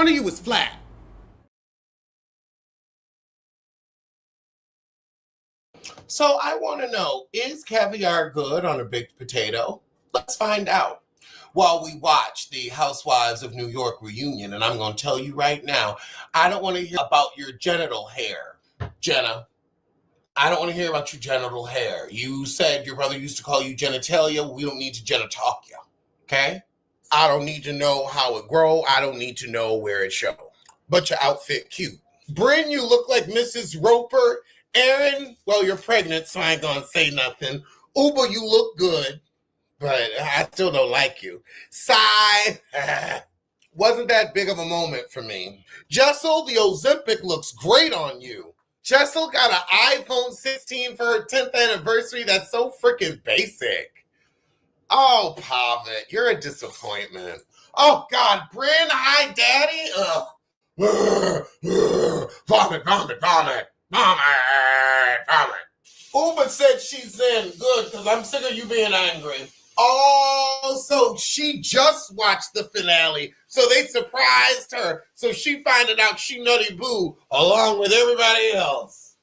One of you was flat. So I want to know, is caviar good on a baked potato? Let's find out. While we watch the Housewives of New York reunion, and I'm going to tell you right now, I don't want to hear about your genital hair, Jenna. I don't want to hear about your genital hair. You said your brother used to call you genitalia. We don't need to genitalk you, okay? I don't need to know how it grow. I don't need to know where it show. But your outfit cute. Brynn, you look like Mrs. Roper. Aaron, well, you're pregnant, so I ain't gonna say nothing. Uber, you look good, but I still don't like you. Sigh, wasn't that big of a moment for me. Jessel, the Ozempic looks great on you. Jessel got an iPhone 16 for her 10th anniversary. That's so freaking basic. Oh, Pavit, you're a disappointment. Oh, God, Brynn, hi, Daddy. Vomit, vomit, vomit. Vomit. Uber said she's in. Good, because I'm sick of you being angry. Oh, so she just watched the finale. So they surprised her. So she finding out she nutty boo along with everybody else.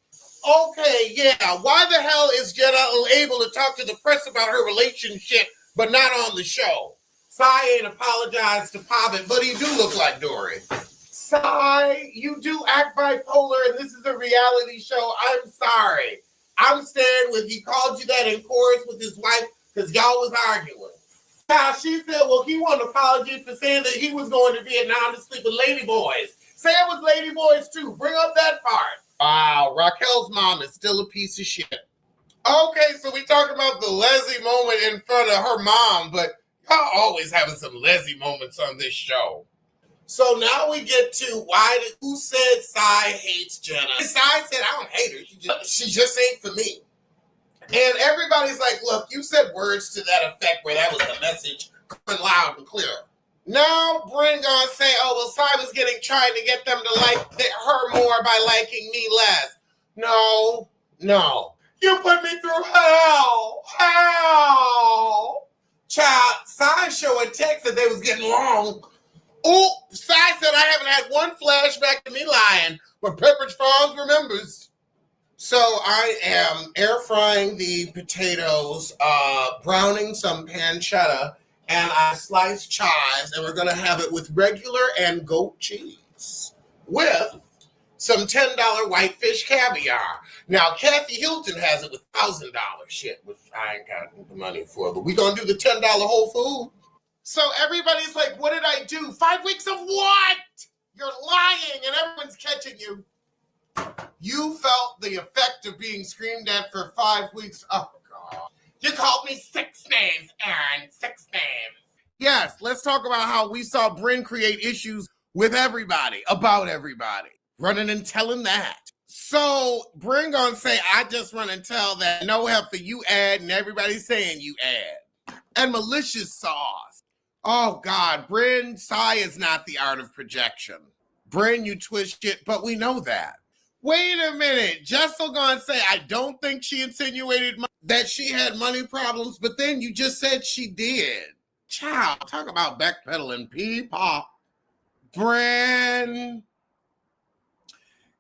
Okay, yeah. Why the hell is Jenna able to talk to the press about her relationship, but not on the show? Sai ain't apologized to Pavit, but he do look like Dory. Sai, you do act bipolar, and this is a reality show. I'm sorry. I'm staying with, he called you that in chorus with his wife because y'all was arguing. Now, she said, well, he wanted an apology for saying that he was going to Vietnam to sleep with ladyboys. Say it was ladyboys, too. Bring up that part. Wow, Raquel's mom is still a piece of shit. Okay, so we talking about the Leslie moment in front of her mom, but y'all always having some Leslie moments on this show. So now we get to who said Sai hates Jenna. Sai said, I don't hate her. She just ain't for me. And everybody's like, look, you said words to that effect where that was the message coming loud and clear. Now Brynn gonna say, oh, well, Sai was trying to get them to like her more by liking me less. No. You put me through hell. Child, Sai showing text that they was getting along. Oh, Sai said I haven't had one flashback to me lying, but Pepperidge Farms remembers. So I am air frying the potatoes, browning some pancetta, and I sliced chives, and we're going to have it with regular and goat cheese with some $10 whitefish caviar. Now, Kathy Hilton has it with $1,000 shit, which I ain't got the money for, but we're going to do the $10 whole food. So everybody's like, what did I do? 5 weeks of what? You're lying and everyone's catching you. You felt the effect of being screamed at for 5 weeks. Oh, God. You called me 6 names, Aaron. 6 names. Yes, let's talk about how we saw Brynn create issues with everybody, about everybody. Running and telling that. So Brynn gonna say, I just run and tell that no help for you ad, and everybody's saying you ad. And malicious sauce. Oh, God, Brynn, Sai is not the art of projection. Brynn, you twist it, but we know that. Wait a minute. Jessel gonna say, I don't think she insinuated that she had money problems, but then you just said she did. Child, talk about backpedaling, P-pop. Brynn,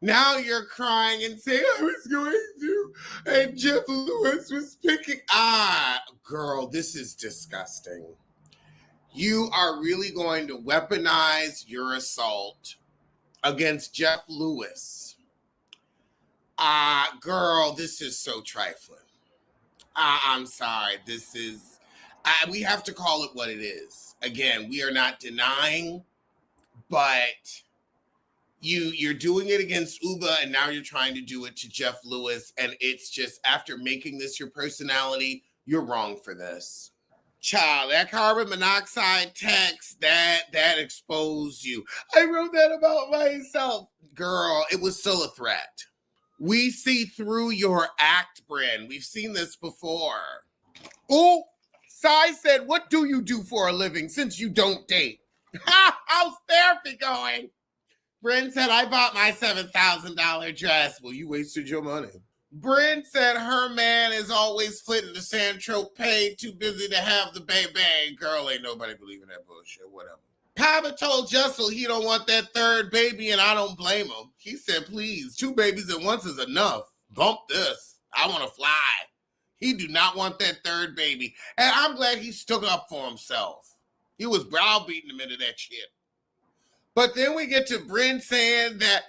now you're crying and saying, I was going to, and Jeff Lewis was picking. Girl, this is disgusting. You are really going to weaponize your assault against Jeff Lewis. Girl, this is so trifling. I'm sorry. This is, we have to call it what it is. Again, we are not denying, but you're doing it against Uba, and now you're trying to do it to Jeff Lewis, and it's just, after making this your personality, you're wrong for this. Child, that carbon monoxide text, that exposed you. I wrote that about myself. Girl, it was still a threat. We see through your act, Brynn. We've seen this before. Oh, Sai said, what do you do for a living since you don't date? How's therapy going? Brynn said, I bought my $7,000 dress. Well, you wasted your money. Brynn said her man is always flitting to San Tropez, too busy to have the baby. Girl, ain't nobody believing that bullshit, whatever. Pavit told Jessel he don't want that third baby, and I don't blame him. He said, please, 2 babies at once is enough. Bump this. I want to fly. He do not want that third baby. And I'm glad he stood up for himself. He was browbeating him into that shit. But then we get to Brynn saying that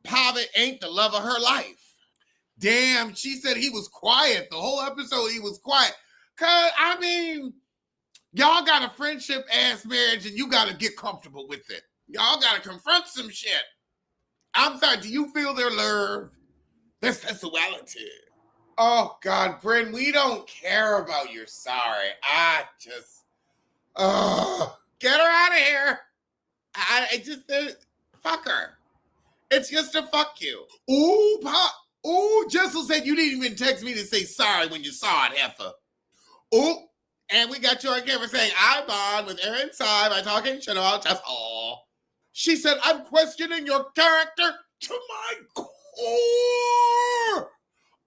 Pavit ain't the love of her life. Damn, she said he was quiet. The whole episode he was quiet. Cause, I mean, y'all got a friendship-ass marriage and you got to get comfortable with it. Y'all got to confront some shit. I'm sorry, do you feel their love? Their sexuality? Oh, God, Brynn, we don't care about your sorry. I just, get her out of here. I just, fuck her. It's just a fuck you. Ooh, Jessel said you didn't even text me to say sorry when you saw it, heifer. Ooh, and we got you on camera saying, I bond with Aaron Tsai by talking shit about Jessel. She said, I'm questioning your character to my core.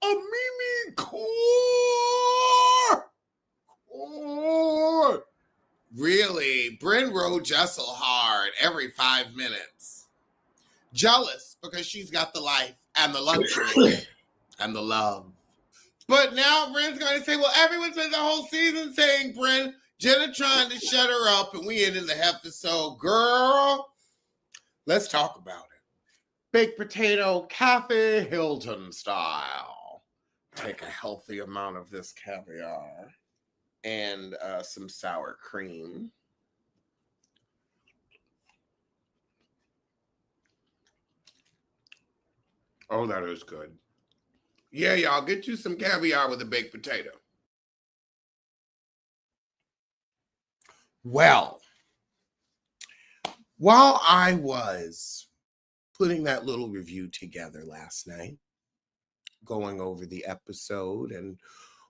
A Mimi core. Really, Brynn rode Jessel hard every 5 minutes. Jealous because she's got the life and the luxury and the love. But now Brynn's going to say, well, everyone's been the whole season saying, Brynn, Jenna trying to shut her up, and we ended the episode. Girl, let's talk about it. Baked potato, Kathy Hilton style. Take a healthy amount of this caviar and some sour cream. Oh, that is good. Yeah, y'all, get you some caviar with a baked potato. Well, while I was putting that little review together last night, going over the episode and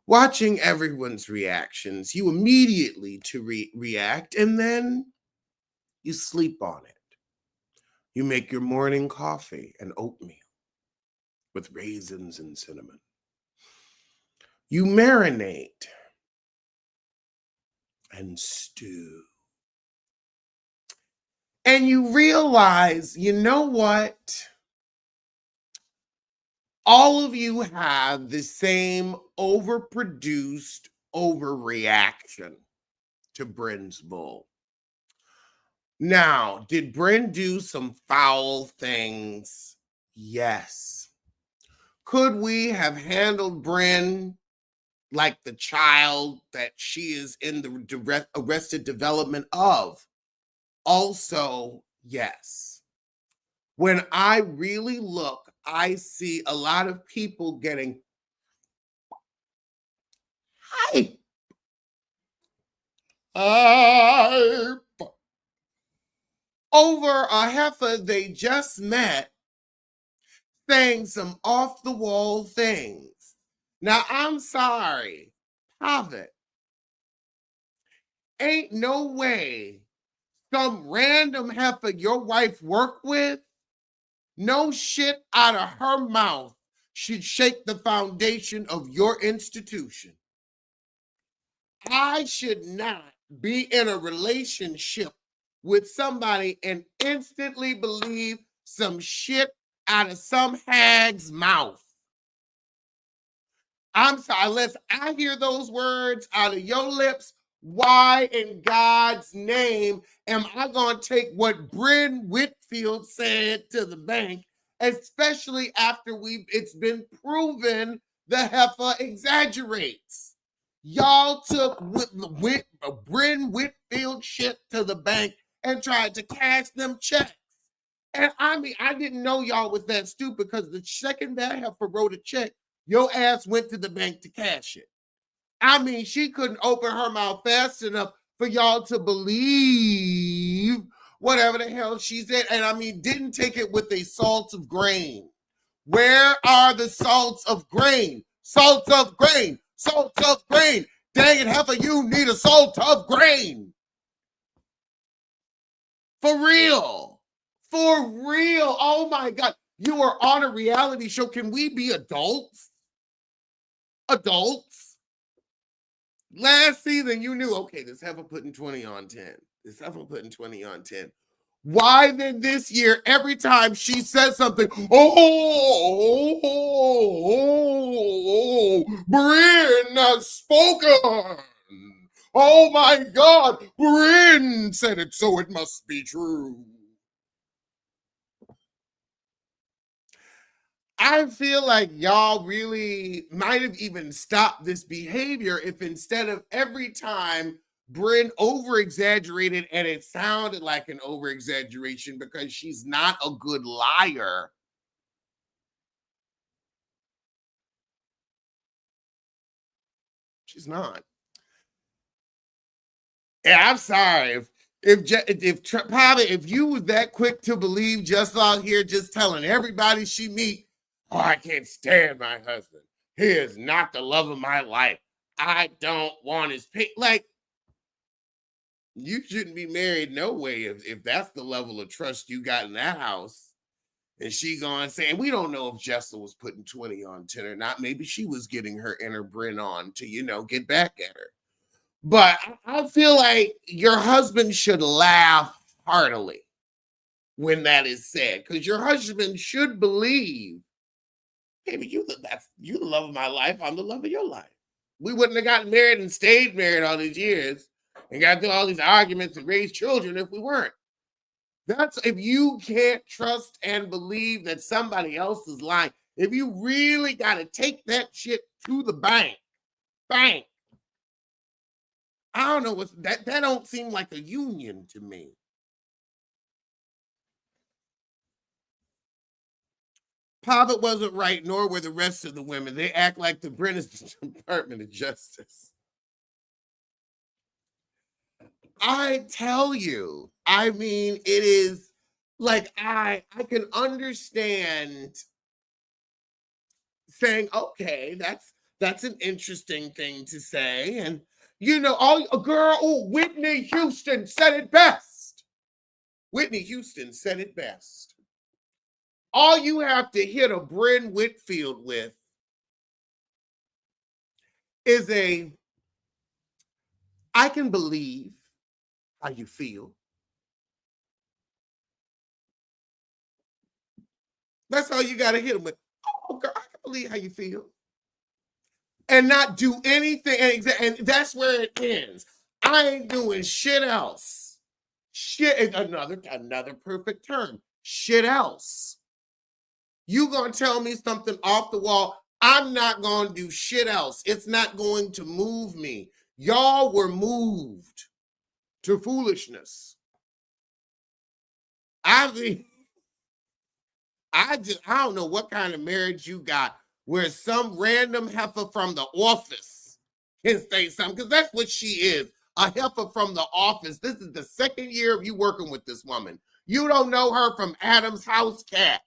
watching everyone's reactions, you immediately react and then you sleep on it. You make your morning coffee and oatmeal with raisins and cinnamon. You marinate and stew. And you realize, you know what? All of you have the same overproduced overreaction to Brynn's bull. Now, did Brynn do some foul things? Yes. Could we have handled Brynn like the child that she is in the arrested development of? Also, yes. When I really look, I see a lot of people getting hype. Over a heifer they just met saying some off-the-wall things. Now, I'm sorry, Pavit. Ain't no way some random heifer your wife worked with, no shit out of her mouth should shake the foundation of your institution. I should not be in a relationship with somebody and instantly believe some shit out of some hag's mouth. I'm sorry, unless I hear those words out of your lips, why in God's name am I going to take what Brynn Whitfield said to the bank, especially after it's been proven the heifer exaggerates? Y'all took Brynn Whitfield shit to the bank and tried to cash them checks. And I mean, I didn't know y'all was that stupid because the second that heifer wrote a check, your ass went to the bank to cash it. I mean, she couldn't open her mouth fast enough for y'all to believe whatever the hell she said. And I mean, didn't take it with a salt of grain. Where are the salts of grain? Salt of grain. Salt of grain. Dang it, heifer, you need a salt of grain. For real. For real. Oh my God. You are on a reality show. Can we be adults? Adults? Last season, you knew, okay, this heifer putting 20 on 10. Definitely putting 20 on 10. Why then this year, every time she says something, Brynn spoken. Oh my God, Brynn said it, so it must be true. I feel like y'all really might have even stopped this behavior if instead of every time Brynn over-exaggerated and it sounded like an over-exaggeration because she's not a good liar. She's not. Yeah, I'm sorry. Pavit, if you was that quick to believe just out here just telling everybody she meet, oh, I can't stand my husband. He is not the love of my life. I don't want his pay. Like, you shouldn't be married no way if that's the level of trust you got in that house. And she going saying, we don't know if Jessel was putting 20 on 10 or not. Maybe she was getting her inner Brynn on to, get back at her. But I feel like your husband should laugh heartily when that is said, because your husband should believe, baby, you the love of my life. I'm the love of your life. We wouldn't have gotten married and stayed married all these years and got through all these arguments and raised children if we weren't. That's if you can't trust and believe that somebody else is lying. If you really got to take that shit to the bank. I don't know what's that don't seem like a union to me. Pavit wasn't right, nor were the rest of the women. They act like the British Department of Justice. I tell you, I mean, it is like I can understand saying, okay, that's an interesting thing to say. And Whitney Houston said it best. Whitney Houston said it best. All you have to hit a Brynn Whitfield with is I can believe how you feel. That's all you got to hit them with. Oh, girl, I can believe how you feel. And not do anything. And that's where it ends. I ain't doing shit else. Shit, another perfect term. Shit else. You gonna tell me something off the wall? I'm not gonna do shit else. It's not going to move me. Y'all were moved to foolishness. I don't know what kind of marriage you got where some random heifer from the office can say something, because that's what she is, a heifer from the office. This is the second year of you working with this woman. You don't know her from Adam's house cat.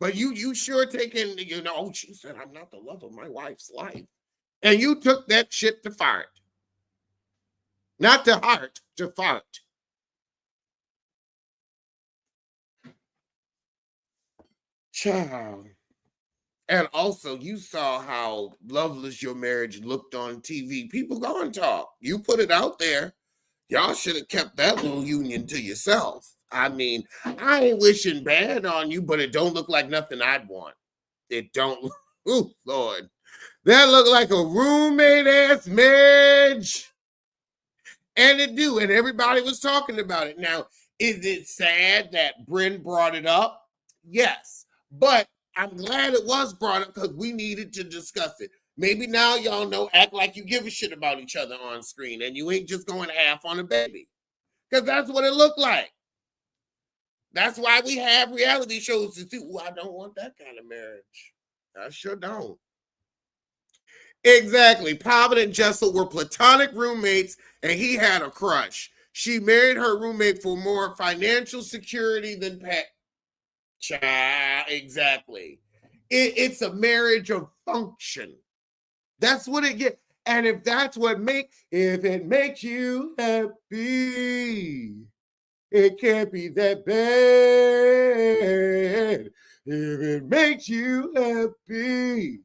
But you sure taking, she said, I'm not the love of my wife's life. And you took that shit to fart. Not to heart, to fart. Child. And also, you saw how loveless your marriage looked on TV. People go and talk. You put it out there. Y'all should have kept that little union to yourself. I mean, I ain't wishing bad on you, but it don't look like nothing I'd want. It don't. Oh, Lord. That looked like a roommate-ass marriage. And it do. And everybody was talking about it. Now, is it sad that Brynn brought it up? Yes. But I'm glad it was brought up because we needed to discuss it. Maybe now y'all know, act like you give a shit about each other on screen and you ain't just going half on a baby. Because that's what it looked like. That's why we have reality shows to do. I don't want that kind of marriage. I sure don't. Exactly. Pavit and Jessel were platonic roommates and he had a crush. She married her roommate for more financial security than pet. Exactly. It's a marriage of function. That's what it gets. And if it makes you happy, it can't be that bad. If it makes you happy,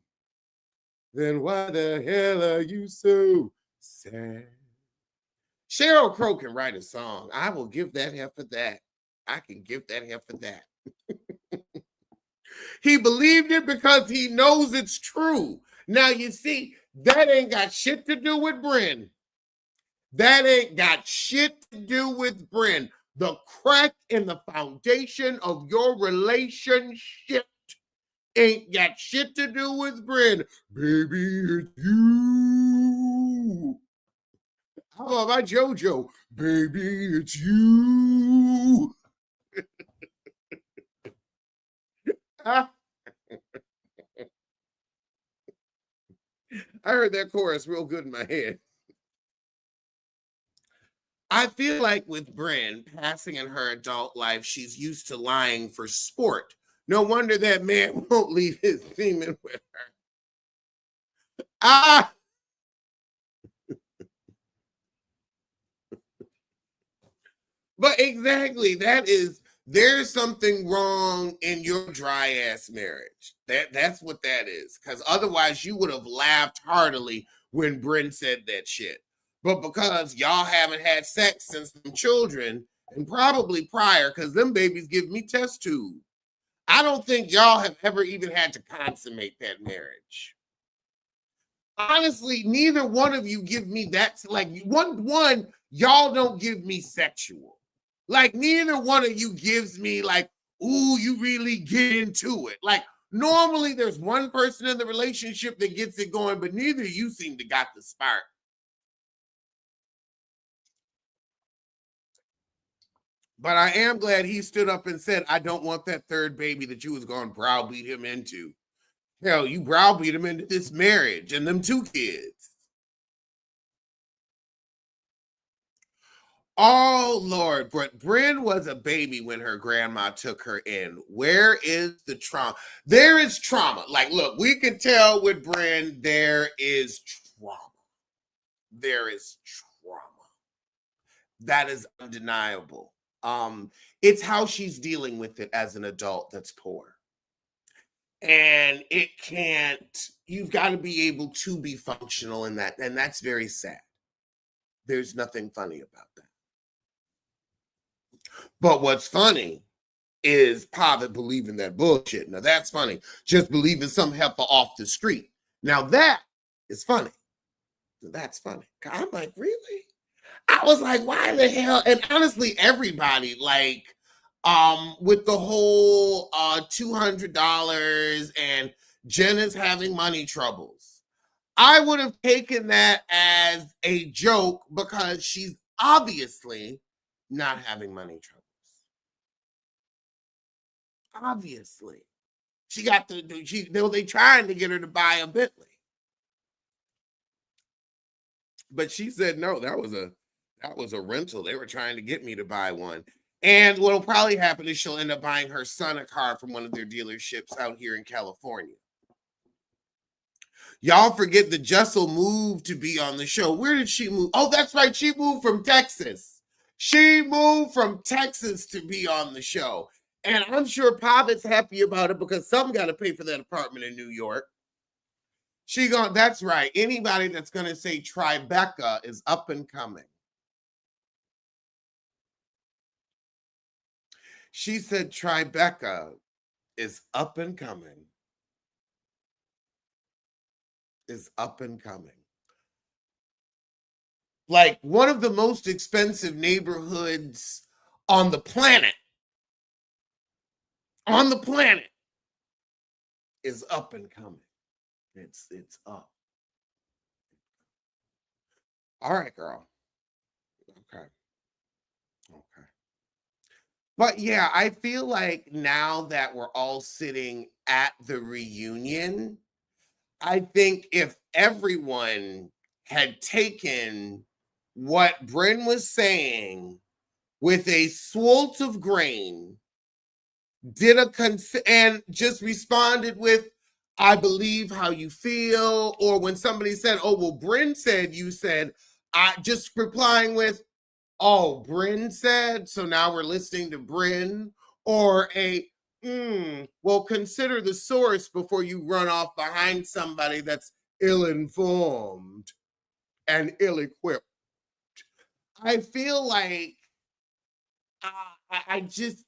then why the hell are you so sad? Sheryl Crow can write a song. I will give that heifer that. I can give that heifer that. He believed it because he knows it's true. Now, you see, that ain't got shit to do with Brynn. That ain't got shit to do with Brynn. The crack in the foundation of your relationship ain't got shit to do with Brynn. Baby, it's you. How about my JoJo? Baby, it's you. I heard that chorus real good in my head. I feel like with Brynn passing in her adult life, she's used to lying for sport. No wonder that man won't leave his semen with her. Ah! But exactly, there's something wrong in your dry ass marriage. That's what that is. Because otherwise you would have laughed heartily when Brynn said that shit. But because y'all haven't had sex since them children, and probably prior, because them babies give me test tubes, I don't think y'all have ever even had to consummate that marriage. Honestly, neither one of you give me that. Like one, y'all don't give me sexual. Like neither one of you gives me like, ooh, you really get into it. Like normally there's one person in the relationship that gets it going, but neither of you seem to got the spark. But I am glad he stood up and said, I don't want that third baby that you was going to browbeat him into. Hell, you browbeat him into this marriage and them 2 kids. Oh, Lord. But Brynn was a baby when her grandma took her in. Where is the trauma? There is trauma. Like, look, we can tell with Brynn, there is trauma. There is trauma. That is undeniable. It's how she's dealing with it as an adult that's poor. And it can't, you've got to be able to be functional in that. And that's very sad. There's nothing funny about that. But what's funny is Pavit believing that bullshit. Now that's funny. Just believing some heifer off the street. Now that is funny. That's funny. I'm like, really? I was like, why the hell? And honestly, everybody, like, with the whole $200 and Jen is having money troubles. I would have taken that as a joke because she's obviously not having money troubles. Obviously. She got they trying to get her to buy a Bentley. But she said no, that was a rental. They were trying to get me to buy one. And what'll probably happen is she'll end up buying her son a car from one of their dealerships out here in California. Y'all forget that Jessel moved to be on the show. Where did she move? Oh, that's right. She moved from Texas. She moved from Texas to be on the show. And I'm sure Pavit's happy about it because some got to pay for that apartment in New York. That's right. Anybody that's going to say Tribeca is up and coming. She said Tribeca is up and coming. Is up and coming. Like one of the most expensive neighborhoods on the planet. On the planet is up and coming. It's up. All right, girl. Okay. But yeah, I feel like now that we're all sitting at the reunion, I think if everyone had taken what Brynn was saying with a swalt of grain, and just responded with, I believe how you feel, or when somebody said, oh, well, Brynn said, you said, I just replying with, oh, Brynn said, so now we're listening to Brynn, or well, consider the source before you run off behind somebody that's ill-informed and ill-equipped. I feel like I just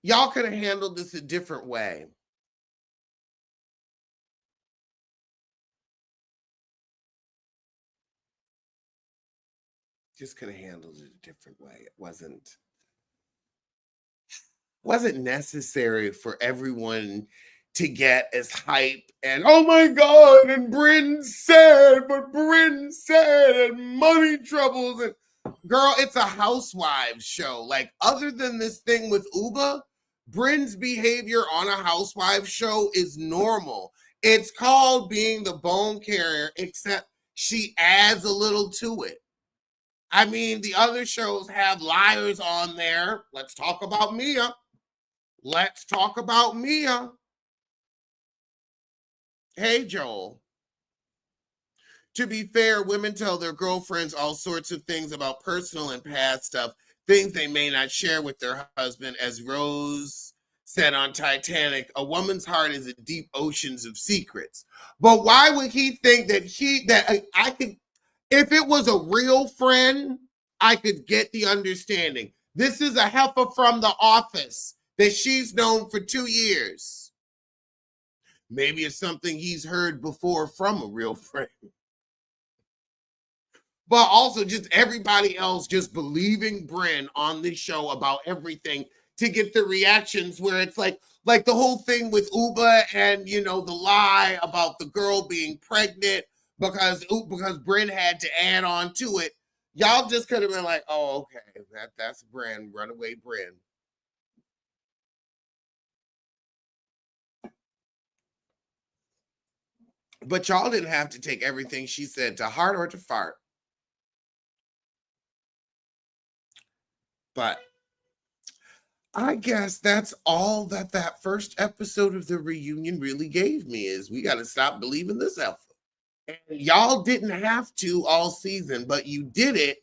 y'all could have handled this a different way. Just could have handled it a different way. It wasn't necessary for everyone to get as hype and oh my god, and Brynn said and money troubles and girl, it's a housewives show. Like other than this thing with Uba, Brynn's behavior on a housewives show is normal. It's called being the bone carrier, except she adds a little to it. I mean, the other shows have liars on there. Let's talk about Mia. Let's talk about Mia. Hey, Joel. To be fair, women tell their girlfriends all sorts of things about personal and past stuff, things they may not share with their husband. As Rose said on Titanic, a woman's heart is a deep oceans of secrets. But why would he think that I could, if it was a real friend, I could get the understanding. This is a heifer from the office that she's known for 2 years. Maybe it's something he's heard before from a real friend. But also just everybody else just believing Brynn on this show about everything to get the reactions where it's like the whole thing with Uba and, you know, the lie about the girl being pregnant because Brynn had to add on to it. Y'all just could have been like, oh, okay, that's Brynn, runaway Brynn. But y'all didn't have to take everything she said to heart or to fart. But I guess that's all that first episode of the reunion really gave me is we got to stop believing this alpha. And y'all didn't have to all season, but you did it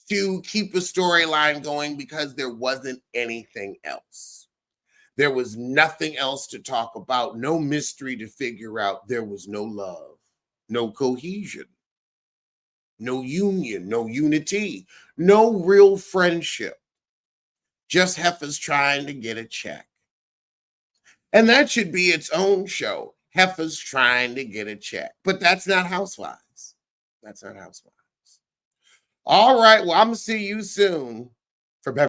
to keep a storyline going because there wasn't anything else. There was nothing else to talk about, no mystery to figure out. There was no love, no cohesion, no union, no unity, no real friendship. Just heifers trying to get a check. And that should be its own show. Heifers trying to get a check. But that's not Housewives. That's not Housewives. All right. Well, I'm going to see you soon for better.